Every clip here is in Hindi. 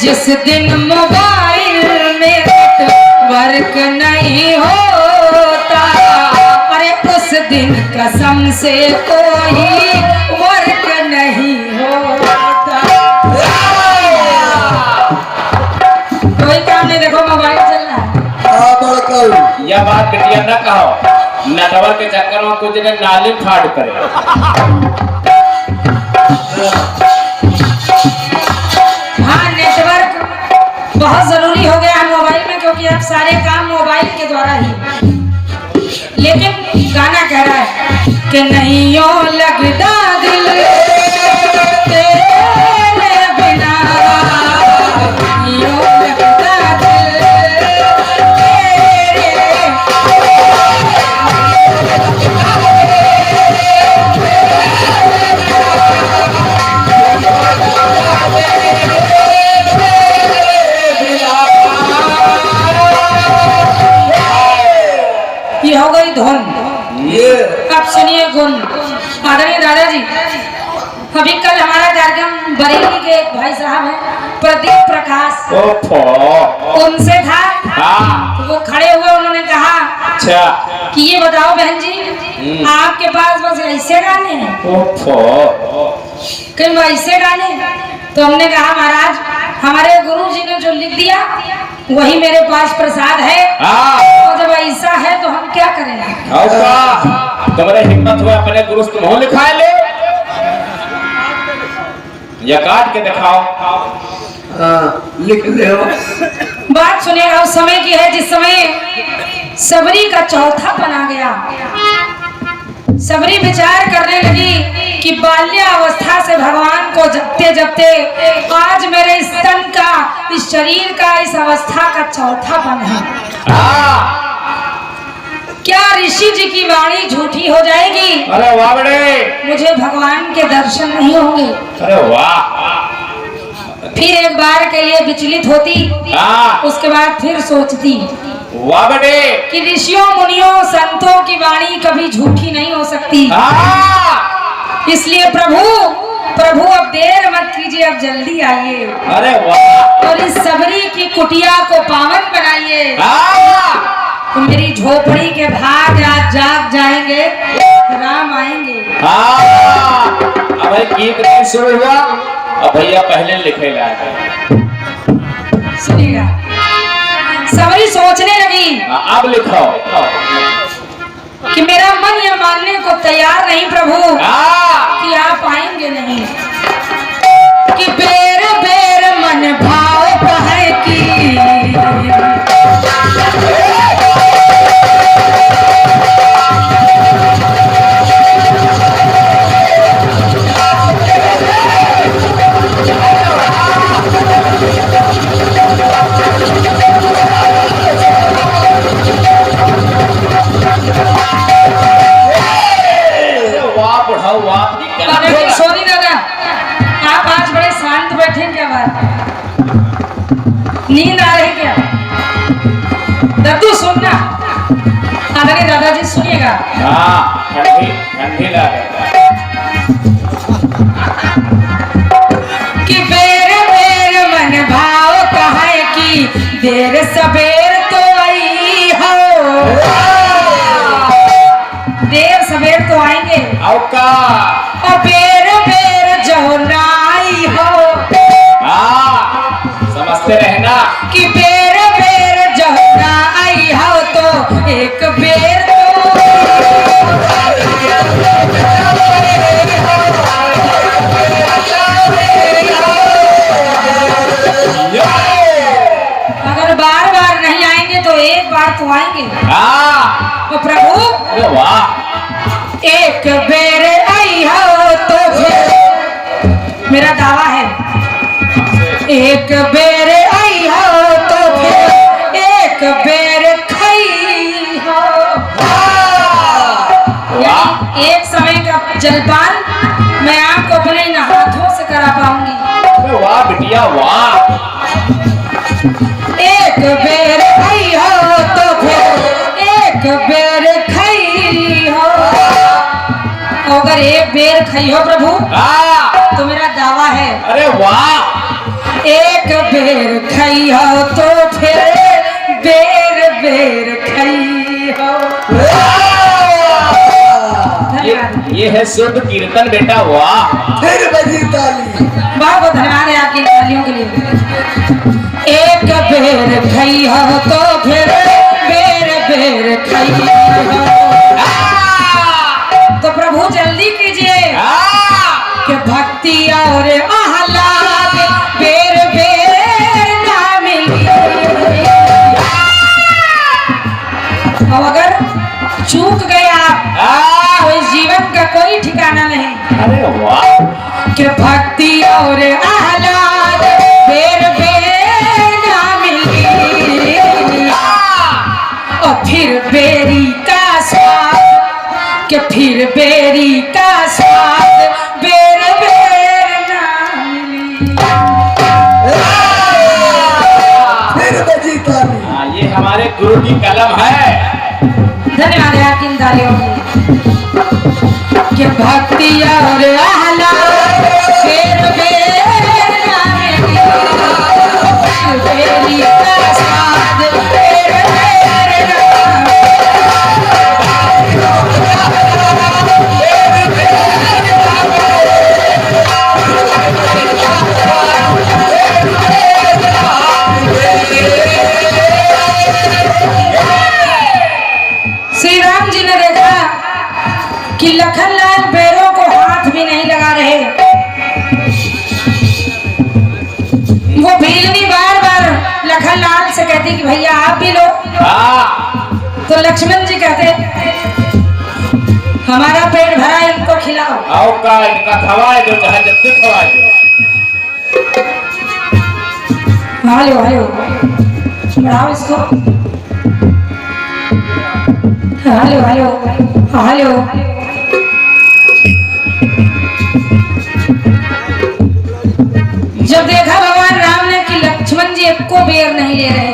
जिस दिन मोबाइल में नेटवर्क नहीं होता, अरे उस दिन कसम से कोई वर्क नहीं होता। कोई काम नहीं, देखो मोबाइल चल रहा है। यह बात बिटिया न कहो, नेटवर्क के चक्कर में कुछ दिन नाली फाड़ करे। हाँ, नेटवर्क बहुत जरूरी हो गया है मोबाइल में, क्योंकि अब सारे काम मोबाइल के द्वारा ही। लेकिन गाना कह रहा है कि नहीं यो लगता दिल तेरे बिना, यो लगता दिल ये हो गई धुन। अब सुनिए गुण। आदरणीय दादाजी, अभी कल हमारा कार्यक्रम बरेली के एक भाई साहब हैं प्रदीप प्रकाश, उनसे था। तो वो खड़े हुए, उन्होंने कहा अच्छा कि ये बताओ बहन जी, आपके पास बस ऐसे गाने हैं? कहीं वैसे गाने? तो हमने कहा महाराज, हमारे गुरु जी ने जो लिख दिया वही मेरे पास प्रसाद है, और जब ऐसा है तो हम क्या करें? तुम्हारे हिम्मत हुआ अपने गुरु तुम्हें लिखा ले, या काट के दिखाओ। लिख ले। बात सुनिएगा, उस समय की है जिस समय सबरी का चौथापन आ गया। सबरी विचार करने लगी कि बाल्यावस्था से भगवान को जपते जपते आज मेरे इस तन का, इस शरीर का, इस अवस्था का चौथापन है। क्या ऋषि जी की वाणी झूठी हो जाएगी? अरे वाह बड़े, मुझे भगवान के दर्शन नहीं होंगे। अरे वाह। फिर एक बार के लिए विचलित होती, उसके बाद फिर सोचती, वाह बड़े, कि ऋषियों मुनियों संतों की वाणी कभी झूठी नहीं हो सकती। इसलिए प्रभु अब देर मत कीजिए, अब जल्दी आइए। अरे वाह। और इस सबरी की कुटिया को पावन बनाइए। तो मेरी झोपड़ी के भाग आज जाग जाएंगे, राम आएंगे। अब गीत नहीं शुरू हुआ, अब भैया पहले लिखे लाए। सुनिएगा, सबरी सोचने लगी, अब लिखो कि मेरा मन यह मानने को तैयार नहीं प्रभु कि आप आएंगे नहीं, कि बेर बेर मन भाव कहे की सोनी दादा, आप आज बड़े शांत बैठे, क्या बात? नींद आ रही क्या? दद्दू सुनना। आदरणीय दादाजी सुनिएगा। ठंडी कि बेर बेर मन भाव कहे की देर सबेर तो आई हो, देर सबेर तो आएंगे, और बेर बेर जो नाई हो। समझते रहना कि बेर बेर जो ना आई हो, तो एक बेर तो अगर बार बार नहीं आएंगे तो एक बार तो आएंगे। तो प्रभु एक बेर आई हो तो फिर मेरा दावा है, एक बेर आई हो तो फिर एक बेर खाई हो। एक समय का जलपान मैं आपको अपने इन हाथों से करा पाऊंगी। वाह बिटिया वाह। एक बेर आई हो तो फिर एक बेर खाई हो। अगर एक बेर खाई हो प्रभु तो मेरा दावा है, अरे वाह, एक बेर खई हो तो फिर बेर बेर खई हो। ये है शुद्ध कीर्तन बेटा। वाह फिर बजी ताली। बहुत बहुत धन्यवाद है आपकी तालियों के लिए। एक बेर खई हो तो फिर बेर बेर खई हो। तो प्रभु जल्दी कीजिए कि भक्ति और आह्लाद बेर बेर ना मिली। और अगर चूक गए आप तो इस जीवन का कोई ठिकाना नहीं। अरे वाह कि भक्ति और आह्लाद बेर बेर ना मिली। और फिर बेरी का स्वाद कि फिर बेरी का स्वाद बेर बेर ना मिली। फिर बजी ताली। हाँ, ये हमारे गुरु की कलम है। धन्यवाद है आपकी इन तालियों के लिए। कि भक्ति और आह्लाद बेर बेर ना मिली। बेरी का स्वाद बेर बेर ना मिली। श्री राम जी ने देखा कि लखनलाल बैरों को हाथ भी नहीं लगा रहे। वो भीलनी बार बार लखनलाल से कहती कि भैया आप भी लो। तो लक्ष्मण जी कहते हमारा पेट भरा, इनको खिलाओ। आओ का इनका खवाए दो, चाहे जब तक खवाए दो। हेलो हेलो बढ़ाओ इसको। Hello hello hello. जब देखा भगवान राम ने कि लक्ष्मण जी एको बेर नहीं ले रहे,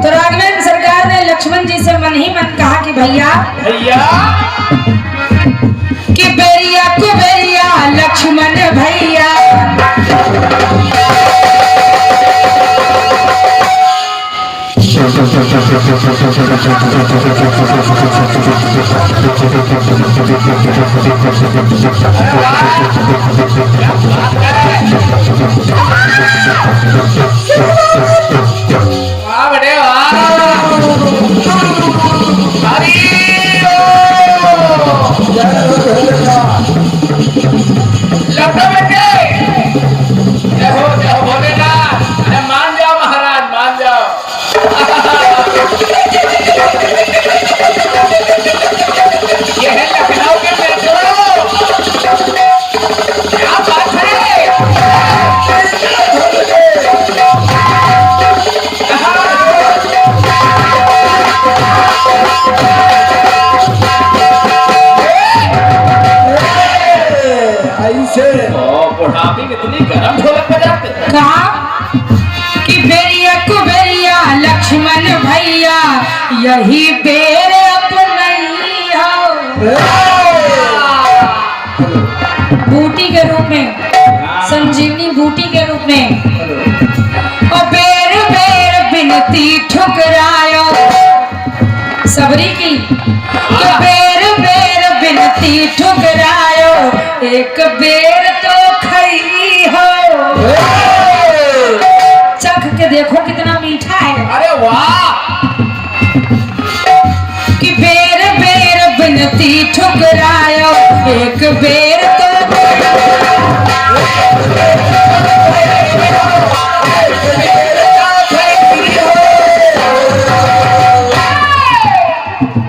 तो राघवेंद्र सरकार ने लक्ष्मण जी से मन ही मन कहा कि भैया कि बेरिया को बेरिया लक्ष्मण भैया। मान जाओ महाराज, मान जाओ। ये है लखनऊ के मेट्रो। क्या बात है। ऐसे बुढ़ापी में इतनी गर्म ढोलक बजाते। कहा कि बेरिया को बेरिया लक्ष्मण भैया यही बेर अपने हो। बूटी के रूप में, संजीवनी बूटी के रूप में। और बेर बेर बिनती ठुकरायो सबरी की। कि बेर बेर बिनती ठुकरायो एक बेर तो खई हो। चख के देखो कितना मीठा है। अरे वाह। कि बेर बेर बिनती ठुकरायो एक बेर तो।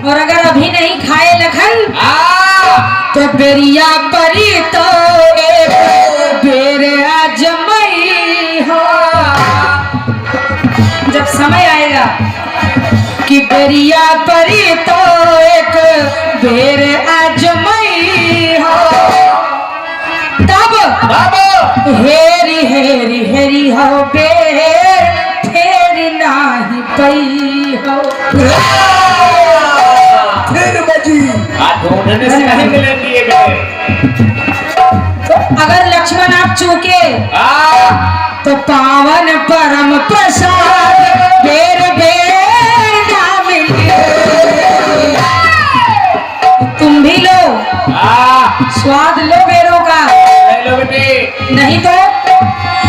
और अगर अभी नहीं खाए लखन तो बेरिया परी तो एक बेर आजमई हो। जब समय आएगा कि बेरिया परी तो एक बेर आजमई हो, तब हेरी हेरी हेरी हो बेर फेरी नाही पई हो। फिर बजी। ढूंढने से नहीं मिलेंगे। तो अगर लक्ष्मण आप चूके तो पावन परम प्रसाद बेर बेर ना मिले। तुम भी लो स्वाद लो बेरों का, लो बेटे। नहीं तो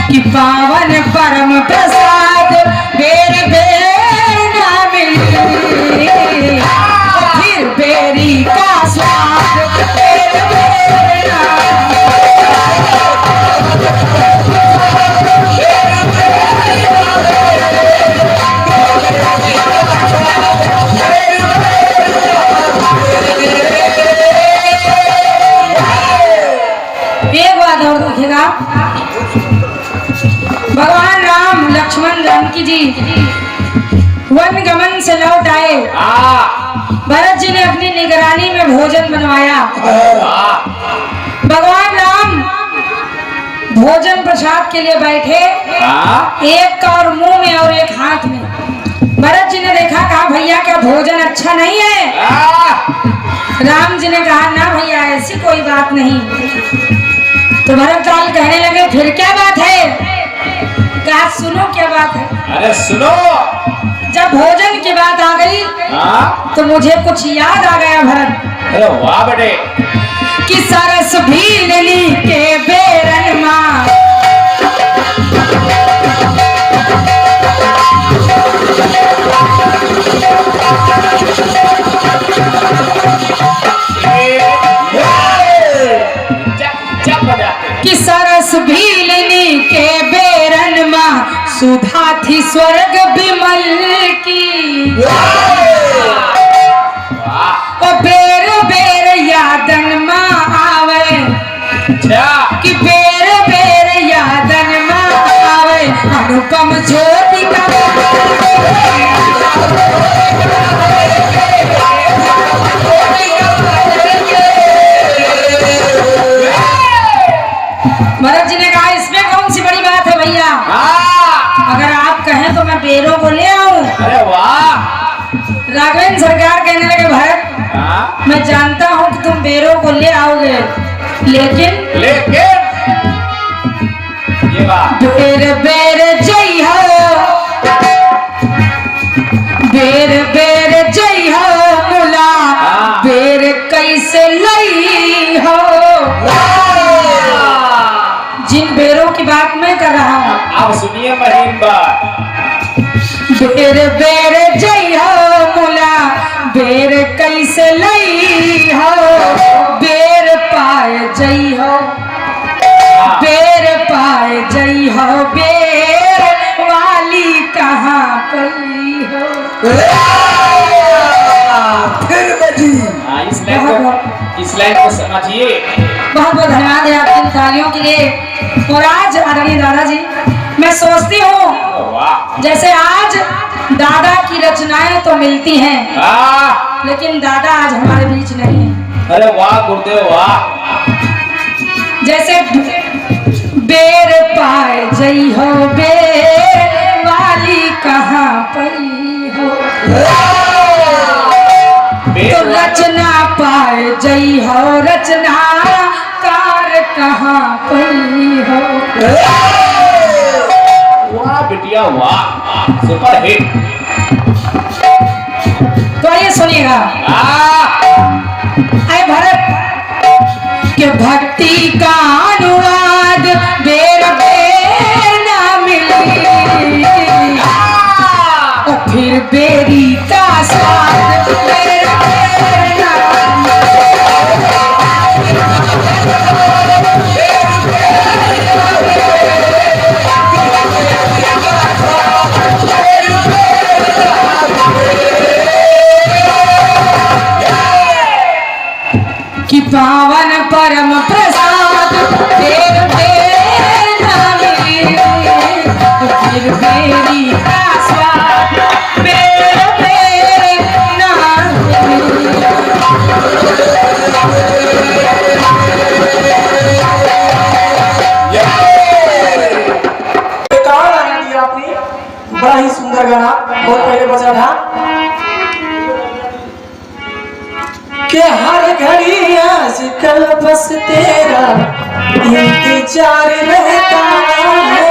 कि पावन परम प्रसाद बेर बेर ना मिले, फिर बेरी का स्वाद बेर बेर ना एक बात और देखिएगा, भगवान राम लक्ष्मण जानकी जी वन गमन से लौट आए। भरत जी ने अपनी निगरानी में भोजन बनवाया। भगवान राम भोजन प्रसाद के लिए बैठे, एक का और मुंह में और एक हाथ में। भरत जी ने देखा, कहा भैया क्या भोजन अच्छा नहीं है? राम जी ने कहा ना भैया ऐसी कोई बात नहीं। तो भरत लाल कहने लगे फिर क्या बात है? कहा सुनो क्या बात है। अरे सुनो। जब भोजन की बात आ गई तो मुझे कुछ याद आ गया भरत। अरे वाह बेटे। कि सरस भीलनी के बेरन माँ कि सरस भीलनी के बेरन माँ सुधा थी स्वर्ग विमल की। ओ बेर बेर यादन माँ आवे, कि बेर बेर यादन माँ आवे अनुपम ज्योति का। भरत जी ने कहा इसमें कौन सी बड़ी बात है भैया? अगर आप कहें तो मैं बेरों को ले आऊं। अरे वाह। राघवेंद्र सरकार कहने लगे भरत मैं जानता हूं कि तुम बेरों को ले आओगे, लेकिन ये बात बेर बेर जय हो, बेर बेर जय हो मुला, बेर कैसे लई हो। जिन बेरों की बात मैं कर रहा हूँ, आप सुनिए महीन बात। बेर बेर जय हो मुला, बेर कैसे लई हो, बेर पाए जय हो, बेर पाए जय हो, बेर वाली कहाँ पई हो। फिर बजी। इस लाइन को समझिए। बहुत बहुत धन्यवाद है आपकी तालियों के लिए। और आज आदरणीय दादाजी मैं सोचती हूँ जैसे आज दादा की रचनाएं तो मिलती हैं, लेकिन दादा आज हमारे बीच नहीं है। अरे वाह गुरुदेव वाह। जैसे बेर पाए जई हो, बेर वाली कहाँ पई हो, तो रचना पाए जई हो, रचना कार कहाँ पई हो। वाह बिटिया वाह, सुपर हिट। तो आइए सुनिएगा। आए भरत के भक्ति का अनुवाद बेर बेर ना मिली, और फिर बेरी का स्वाद बेर बेर ना कि पावन परम प्रसाद बेर बेर ना मिले, फिर बेरी का स्वाद बेर बेर ना मिले। कहाँ गाना दिया आपने? बड़ा ही सुंदर गाना बहुत पहले बजा था कि हर घड़ी कल बस तेरा इंतजार रहता है।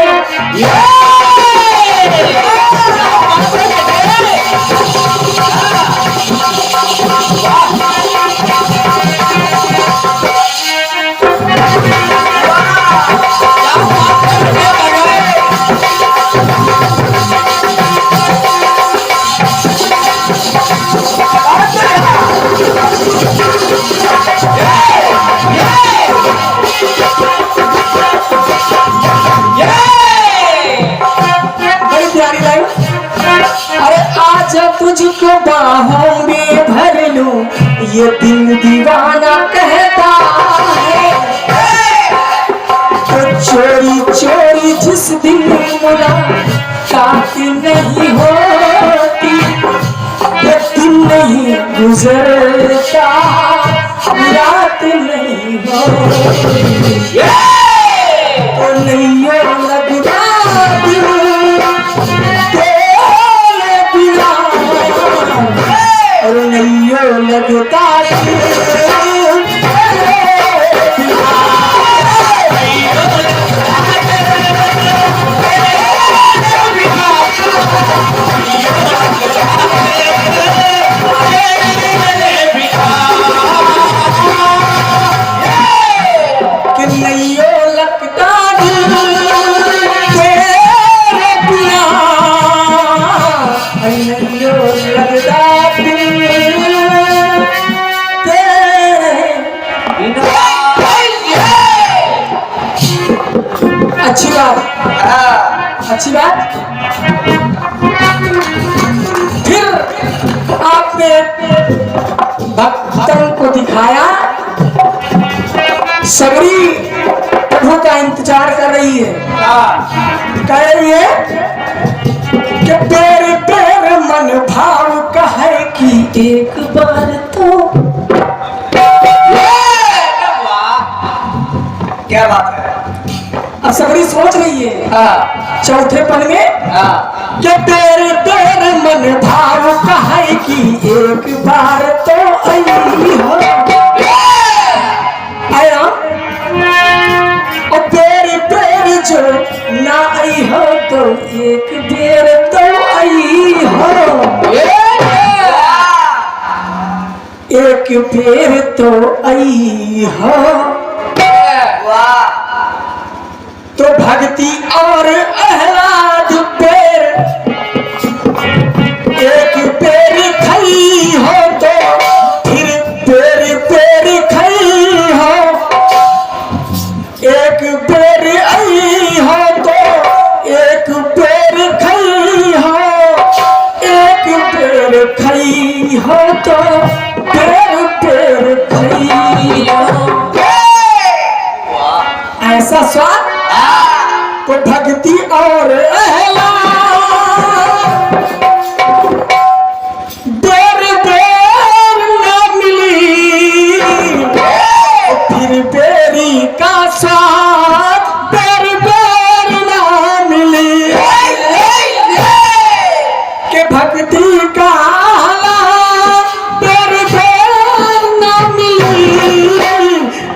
बड़ी प्यारी लाइन। अरे आजा तुझको बाहों में भर लूं, ये दिल दीवाना कहता है। तो चोरी चोरी जिस दिन मुलाकात नहीं होती, ये दिन नहीं गुजरता, रात नहीं होती। तो नहीं लगता दिल तेरे बिना, और नहीं लगता दिल तेरे बिना। कि नहीं लगता दिल तेरे बिना, नहीं लगता दिल तेरे बिना। अच्छी बात, अच्छी बात। फिर आपने भक्तों को दिखाया सबरी प्रभु का इंतजार कर रही है। कह रही है कि तेरे तेरे मन भाव कहे कि एक बार तो। क्या बात है? अब सबरी सोच रही है चौथे पन में कि तेरे तेरे मन भाव कहे कि एक बार तो आई हो। आया और तेरे तेरे जो ना आई हो तो एक बेर तो आई हो, एक बेर तो आई हो। तो भक्ति और आह्लाद पेर एक पेर खई हो तो फिर पेर पेर खई हो, एक पेर आई हो तो एक पेर खई हो, एक पेर खई हो तो पेर पेर खई हो। ऐसा स्वाद तो भक्ति और देर देर न मिली, फिर बेरी का स्वाद बेर बेर न मिली। के भक्ति का बेर बेर न मिली,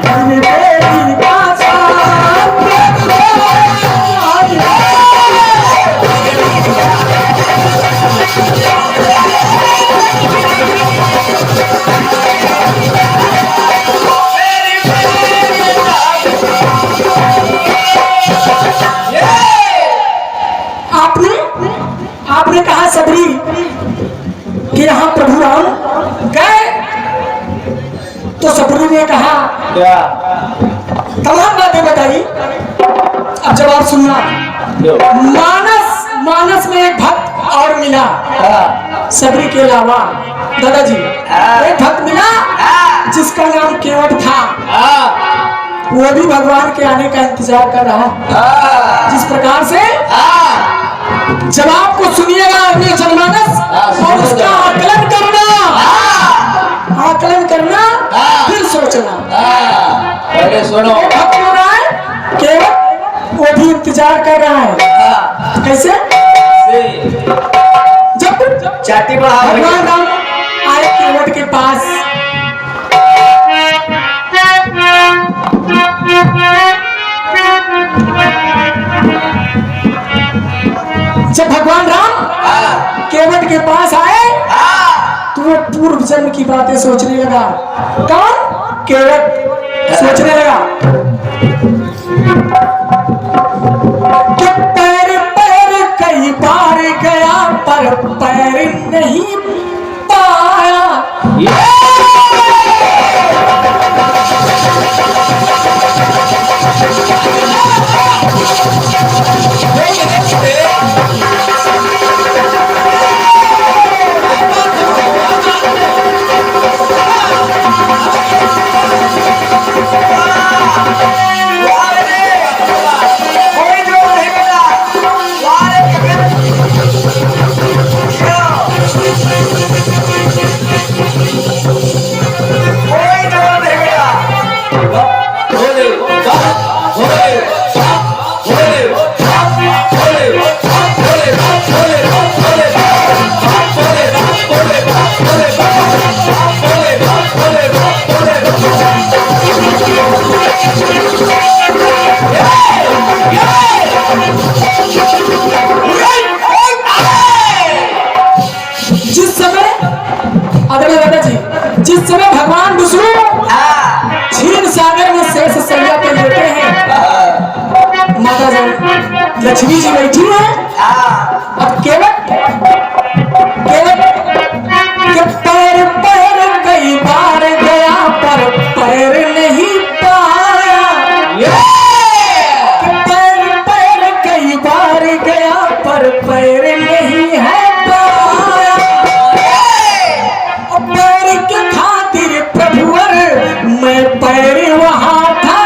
फिर बेरी का स्वाद बेर बेर न मिली। आपने कहा सबरी कि यहाँ प्रभु राम गए, तो सबरी ने कहा तमाम बातें बताई। अब जवाब सुनना। मानस में एक भक्त और मिला सबरी के अलावा, दादाजी एक भक्त मिला जिसका नाम केवट था। वो भी भगवान के आने का इंतजार कर रहा। जिस प्रकार से जवाब को सुनिएगा अपने जनमानस और उसका आकलन करना फिर सोचना। पहले सुनो। भक्त हो रहा है केवट, वो भी इंतजार कर रहा है। कैसे? जब चाटी बढ़ा भगवान राम आए केवट के पास, केवट के पास आए तो वो पूर्व जन्म की बातें सोचने लगा। कौन? केवट सोचने लगा कि पैर पैर कई बार गया पर पैर नहीं पाया। जिस समय भगवान विष्णु क्षीर सागर में शेष सैया पे लेटे हैं, माता जी लक्ष्मी जी बैठी है। अब केवट के पैर पैर कई बार गया पर पैर नहीं पाया। पैर पैर कई बार गया पर पैर नहीं है पाया। पैर के खातिर प्रभुवर मैं पैर वहां था।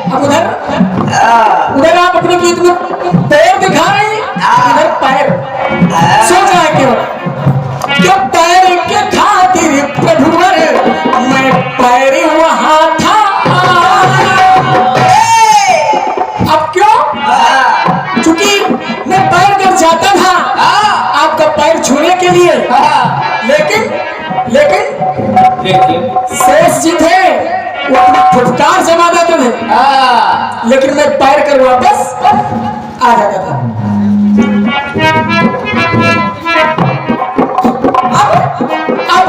अब उधर आप अपने गीत में पैर दिखाएं, इधर पैर सोचा है क्यों पैर के खातिर प्रभुवर मैं पैर वहां था। अब क्यों? चूंकि मैं पैर कर जाता था आपका पैर छूने के लिए, लेकिन शेष जी थे वो अपना फुटकार जमा देते थे, लेकिन मैं पैर कर वापस आ जाता था। अब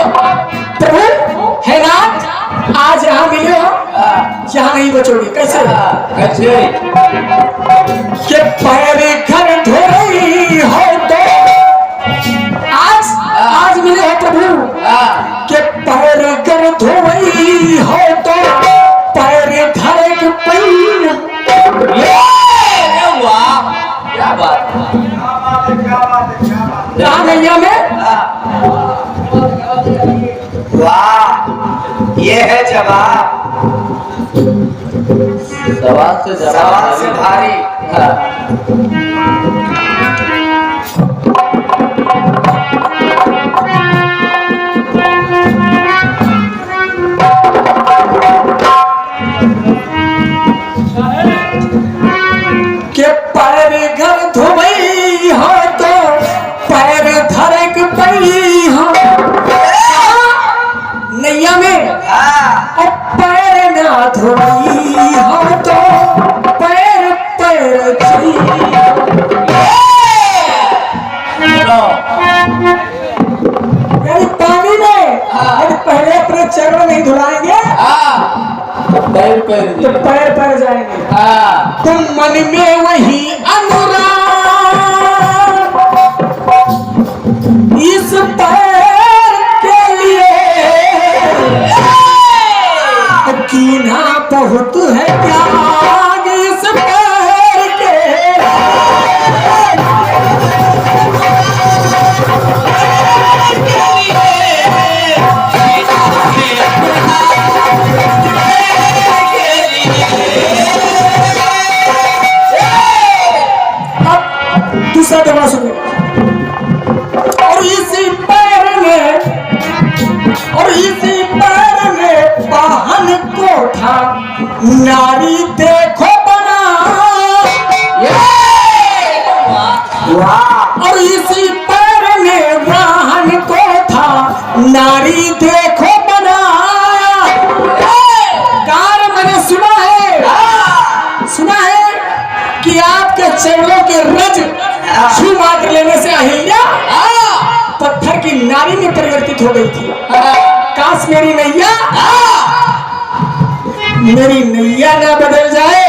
प्रभु है नाथ, आज यहाँ मिले हो, यहाँ नहीं बचोगे। कैसे? कि पैर घर धो रही हो तो आज मिले हो प्रभु, कि पैर घर धो रही हो तो पैर धरे के पैर। क्या बात रामैया में वाह, ये है जवाब। सवाल से भारी। के पैर घर धोई हो तो पैर धरक पई हो। नैया में और पैर ना धोई हो तो पैर पैर चली। पानी में पहले अपने चरण नहीं धुलाएंगे पैर तो पैर पैर जाएंगे। तुम मन में वही अनुराग इस पैर के लिए कीना बहुत है त्याग इस पैर के। दूसरा दवा सुनो। और इसी पैर में वाहन कोठा नारी देखो बना। और इसी पैर में वाहन कोठा नारी देखो बना। के रज छू मात्र लेने से अहिल्या पत्थर की नारी में परिवर्तित हो गई थी। काश मेरी नैया ना बदल जाए।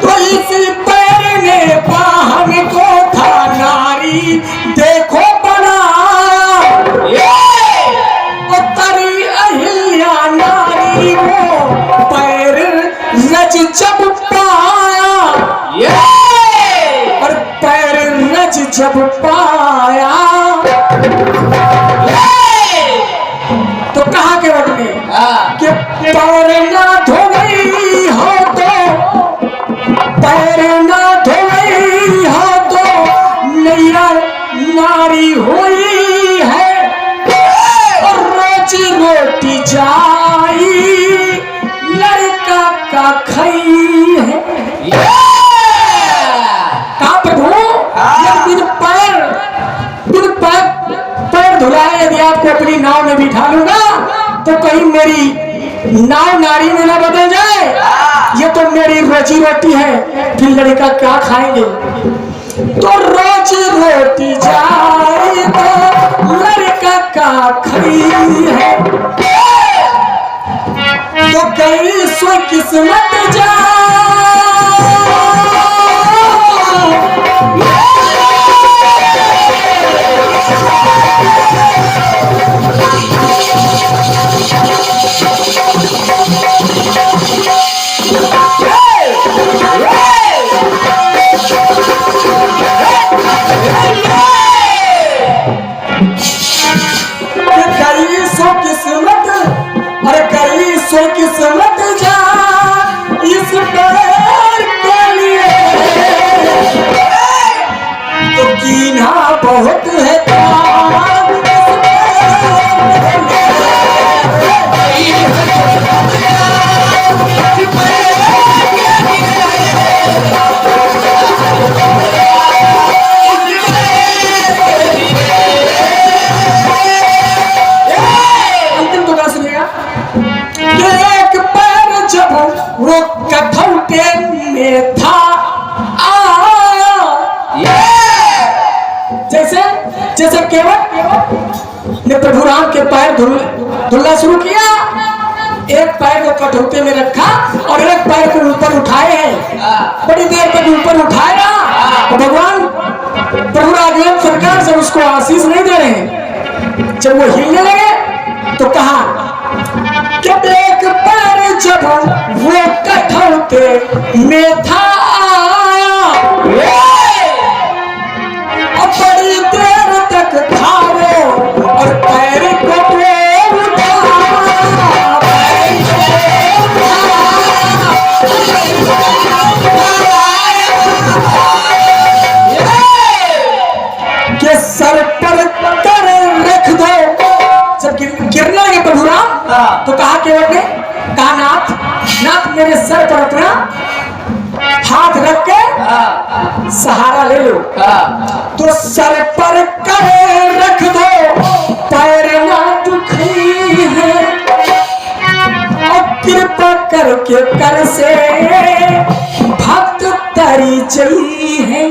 तो इसी पैर में पाहन को था नारी देखो बना, तरी अहिल्या नारी को पैर रज जब पाया, और पैर रज जब पाया तो कहा के वक्त में कि पैर ना धोई हो तो, पैर ना धोई हो तो नैया नारी हुई है, और रोजी रोटी जाई लड़का का खई है। कहा प्रभु बिन पैर धुलाए यदि आपको अपनी नाव में बिठा लूंगा तो कहीं मेरी नाव नारी में ना बदल जाए। ये तो मेरी रोजी रोटी है, फिर लड़का क्या खाएंगे। तो रोजी रोटी जाए तो लड़का का खई है, तो कहीं सो किस्मत जा किस्मत जा इस पैर के लिए, तो कीना बहुत है अंतिम तो क्या सुनेगा। एक पैर जब वो कठौते में था जैसे केवट ने प्रभु राम के पैर धुलना शुरू किया, एक पैर को कठौते में रखा और एक पैर को ऊपर उठाए हैं। बड़ी देर तक ऊपर उठाया तो भगवान प्रभु राघवेंद्र सरकार से उसको आशीष नहीं दे रहे हैं। जब वो हिलने लगे तो कहा कि एक पैर जब वो कठौते में था और बड़ी देर तक था वो, और पैर को के सर पर कर रख दो। जब गिरने लगे प्रभु राम तो कहा केवट ने, कहा नाथ मेरे सर पर अपना हाथ रख के सहारा ले लो। तो सर पर कर रख दो पैर ना दुखी है, और कृपा करके कर से भक्त तरी चली है।